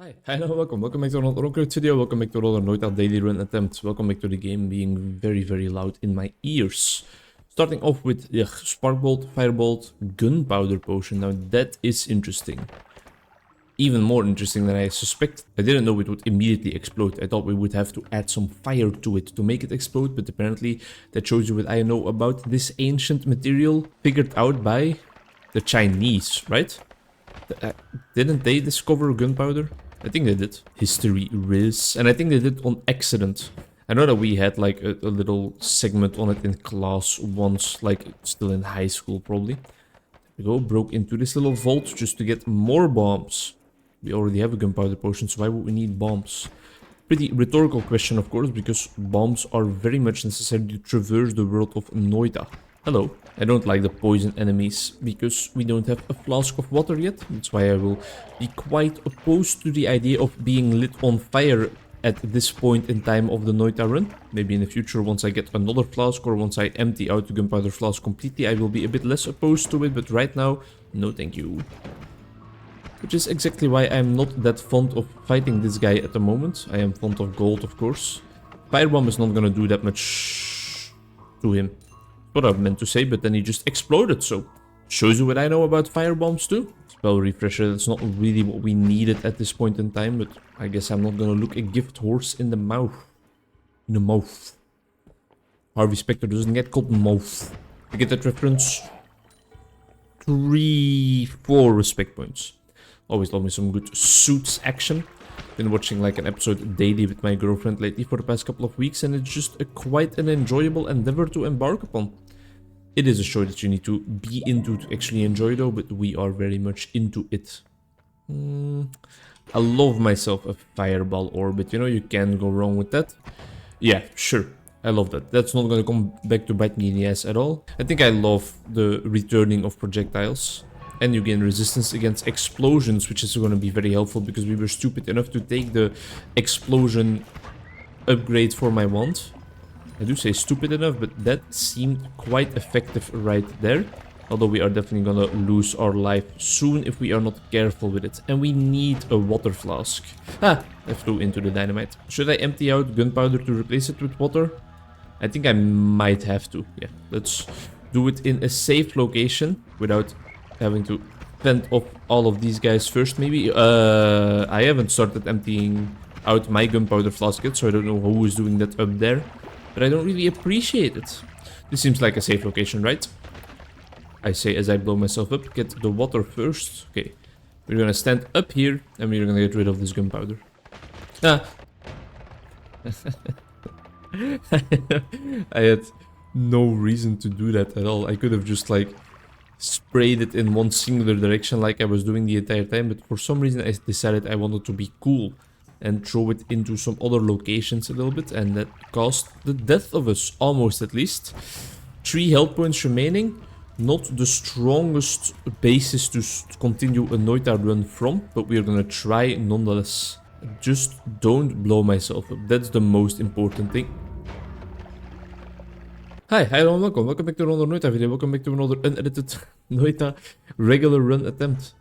Hi, hello, welcome back to another Onkruid video, welcome back to another Noita daily run attempt, welcome back to the game being very loud in my ears. Starting off with Sparkbolt, Firebolt, Gunpowder Potion. Now that is interesting. Even more interesting than I suspect. I didn't know it would immediately explode. I thought we would have to add some fire to it to make it explode, but apparently that shows you what I know about this ancient material figured out by the Chinese, right? Didn't they discover gunpowder? I think they did. History Riz. And I think they did on accident. I know that we had like a little segment on it in class once, like still in high school probably. There we go, broke into this little vault just to get more bombs. We already have a gunpowder potion, so why would we need bombs? Pretty rhetorical question, of course, because bombs are very much necessary to traverse the world of Noita. Hello. I don't like the poison enemies, because we don't have a flask of water yet. That's why I will be quite opposed to the idea of being lit on fire at this point in time of the Noita run. Maybe in the future, once I get another flask, or once I empty out the gunpowder flask completely, I will be a bit less opposed to it, but right now, no thank you. Which is exactly why I'm not that fond of fighting this guy at the moment. I am fond of gold, of course. Firebomb is not gonna do that much to him. What I meant to say, but then he just exploded, so shows you what I know about firebombs too. Spell refresher, that's not really what we needed at this point in time, but I guess I'm not gonna look a gift horse in the mouth. In the mouth. Harvey Specter doesn't get called mouth. You get that reference? 4 respect points. Always love me some good suits action. Been watching like an episode daily with my girlfriend lately for the past couple of weeks, and it's just quite an enjoyable endeavor to embark upon. It is a show that you need to be into to actually enjoy though, but we are very much into it. I love myself a fireball orbit, you know, you can't go wrong with that. Yeah, sure, I love that. That's not gonna come back to bite me in the ass at all. I think I love the returning of projectiles. And you gain resistance against explosions, which is going to be very helpful because we were stupid enough to take the explosion upgrade for my wand. I do say stupid enough, but that seemed quite effective right there. Although we are definitely going to lose our life soon if we are not careful with it. And we need a water flask. Ah, I flew into the dynamite. Should I empty out gunpowder to replace it with water? I think I might have to. Yeah, let's do it in a safe location without having to fend off all of these guys first, maybe. I haven't started emptying out my gunpowder flask yet, so I don't know who is doing that up there. But I don't really appreciate it. This seems like a safe location, right? I say as I blow myself up, get the water first. Okay, we're gonna stand up here, and we're gonna get rid of this gunpowder. Ah! I had no reason to do that at all. I could have just like sprayed it in one singular direction like I was doing the entire time, but for some reason I decided I wanted to be cool and throw it into some other locations a little bit, and that caused the death of us, almost at least. 3 health points remaining, not the strongest basis to continue a Noita run from, but we're gonna try nonetheless. Just don't blow myself up, that's the most important thing. Hi, hello and welcome back to another Noita video, welcome back to another unedited Noita regular run attempt.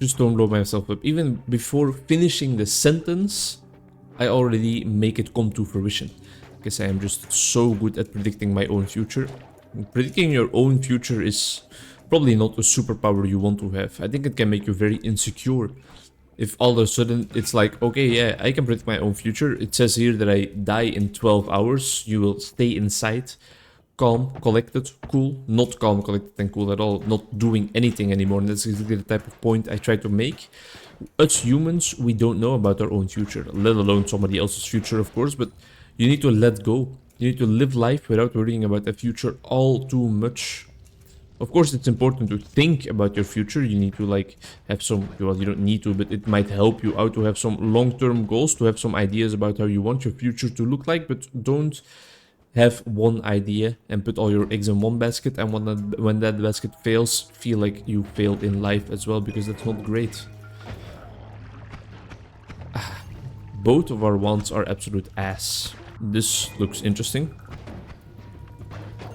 Just don't blow myself up. Even before finishing the sentence, I already make it come to fruition. Because I am just so good at predicting my own future. Predicting your own future is probably not a superpower you want to have. I think it can make you very insecure. If all of a sudden it's like, okay, yeah, I can predict my own future. It says here that I die in 12 hours. You will stay inside. Calm, collected, cool. Not calm, collected, and cool at all. Not doing anything anymore. And that's exactly the type of point I try to make. Us humans, we don't know about our own future. Let alone somebody else's future, of course. But you need to let go. You need to live life without worrying about the future all too much. Of course, it's important to think about your future. You need to like have some, well, you don't need to, but it might help you out to have some long-term goals, to have some ideas about how you want your future to look like, but don't have one idea and put all your eggs in one basket, and when that basket fails, feel like you failed in life as well, because that's not great. Both of our wands are absolute ass. This looks interesting.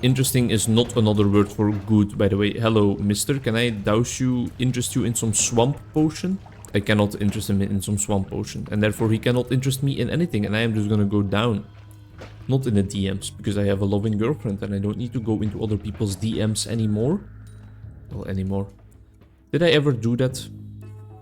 Interesting is not another word for good, by the way. Hello, mister. Can I douse you, interest you in some swamp potion? I cannot interest him in some swamp potion. And therefore he cannot interest me in anything. And I am just gonna go down. Not in the DMs, because I have a loving girlfriend and I don't need to go into other people's DMs anymore. Well, anymore. Did I ever do that?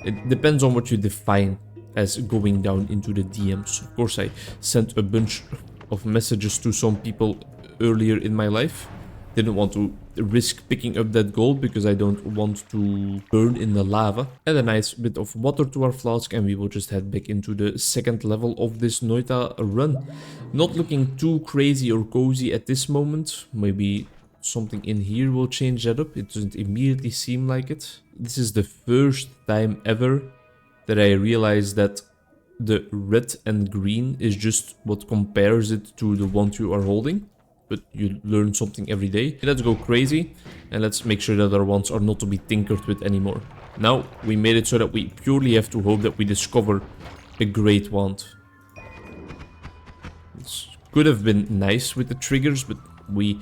It depends on what you define as going down into the DMs. Of course, I sent a bunch of messages to some people earlier in my life. Didn't want to risk picking up that gold because I don't want to burn in the lava. Add a nice bit of water to our flask and we will just head back into the second level of this Noita run. Not looking too crazy or cozy at this moment. Maybe something in here will change that up. It doesn't immediately seem like it. This is the first time ever that I realized that the red and green is just what compares it to the one you are holding. But you learn something every day. Let's go crazy and let's make sure that our wands are not to be tinkered with anymore. Now we made it so that we purely have to hope that we discover a great wand. This could have been nice with the triggers, but we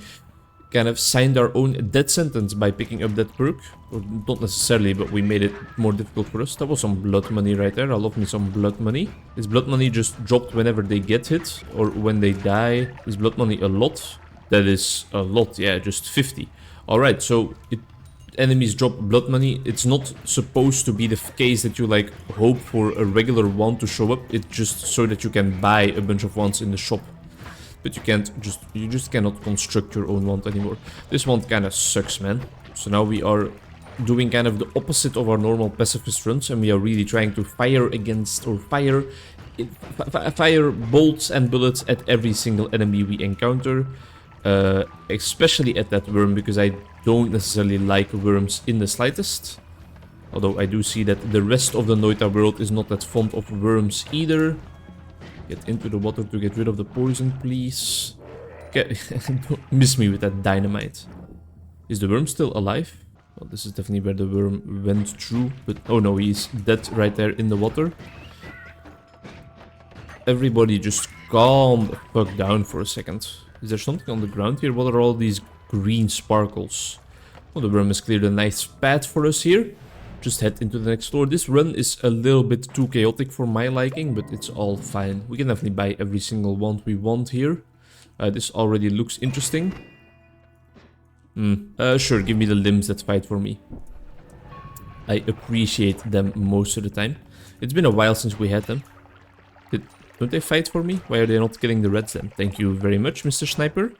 kind of signed our own death sentence by picking up that perk. Or not necessarily, but we made it more difficult for us. That was some blood money right there. I love me some blood money. Is blood money just dropped whenever they get hit? Or when they die? Is blood money a lot? That is a lot, yeah, just 50. Alright, so enemies drop blood money. It's not supposed to be the case that you like hope for a regular wand to show up. It's just so that you can buy a bunch of wands in the shop. But you just cannot construct your own wand anymore. This wand kind of sucks, man. So now we are doing kind of the opposite of our normal pacifist runs, and we are really trying to fire against or fire bolts and bullets at every single enemy we encounter, especially at that worm, because I don't necessarily like worms in the slightest. Although I do see that the rest of the Noita world is not that fond of worms either. Get into the water to get rid of the poison, please. Okay, don't miss me with that dynamite. Is the worm still alive? Well, this is definitely where the worm went through. But oh no, he's dead right there in the water. Everybody just calm the fuck down for a second. Is there something on the ground here? What are all these green sparkles? Well, the worm has cleared a nice path for us here. Just head into the next floor. This run is a little bit too chaotic for my liking, but it's all fine. We can definitely buy every single wand we want here. This already looks interesting. Sure, give me the limbs that fight for me. I appreciate them most of the time. It's been a while since we had them. Don't they fight for me? Why are they not killing the reds then? Thank you very much, Mr. Sniper.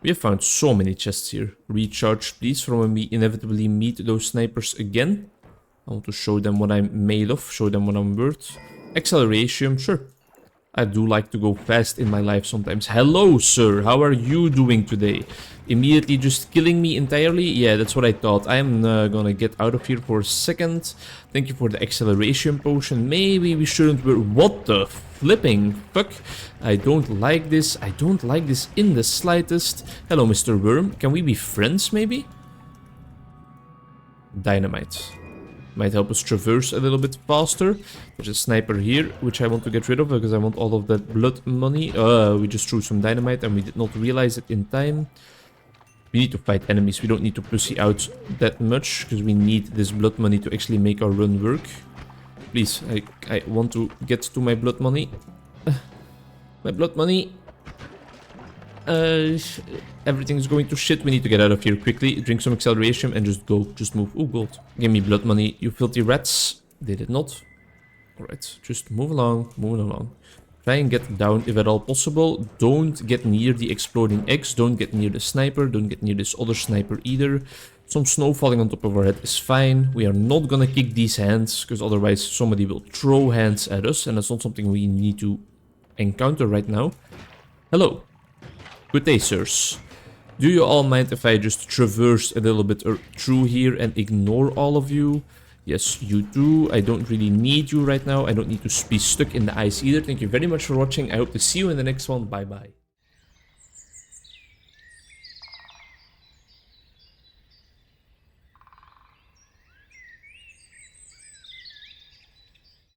We have found so many chests here. Recharge, please, from when we inevitably meet those snipers again. I want to show them what I'm made of, show them what I'm worth. Acceleration, sure. I do like to go fast in my life sometimes. Hello, sir. How are you doing today? Immediately just killing me entirely? Yeah, that's what I thought. I'm gonna get out of here for a second. Thank you for the acceleration potion. Maybe we shouldn't... What the flipping fuck? I don't like this. I don't like this in the slightest. Hello, Mr. Worm. Can we be friends, maybe? Dynamite. Might help us traverse a little bit faster. There's a sniper here, which I want to get rid of because I want all of that blood money. We just threw some dynamite and we did not realize it in time. We need to fight enemies. We don't need to pussy out that much because we need this blood money to actually make our run work. Please, I want to get to my blood money. My blood money. Everything's going to shit. We need to get out of here quickly. Drink some acceleration and just go. Just move. Oh, gold. Give me blood money, you filthy rats. They did not. Alright, just move along. Moving along. Try and get down if at all possible. Don't get near the exploding eggs. Don't get near the sniper. Don't get near this other sniper either. Some snow falling on top of our head is fine. We are not gonna kick these hands, because otherwise somebody will throw hands at us. And that's not something we need to encounter right now. Hello. Good day, sirs. Do you all mind if I just traverse a little bit through here and ignore all of you? Yes, you do. I don't really need you right now. I don't need to be stuck in the ice either. Thank you very much for watching. I hope to see you in the next one. Bye-bye.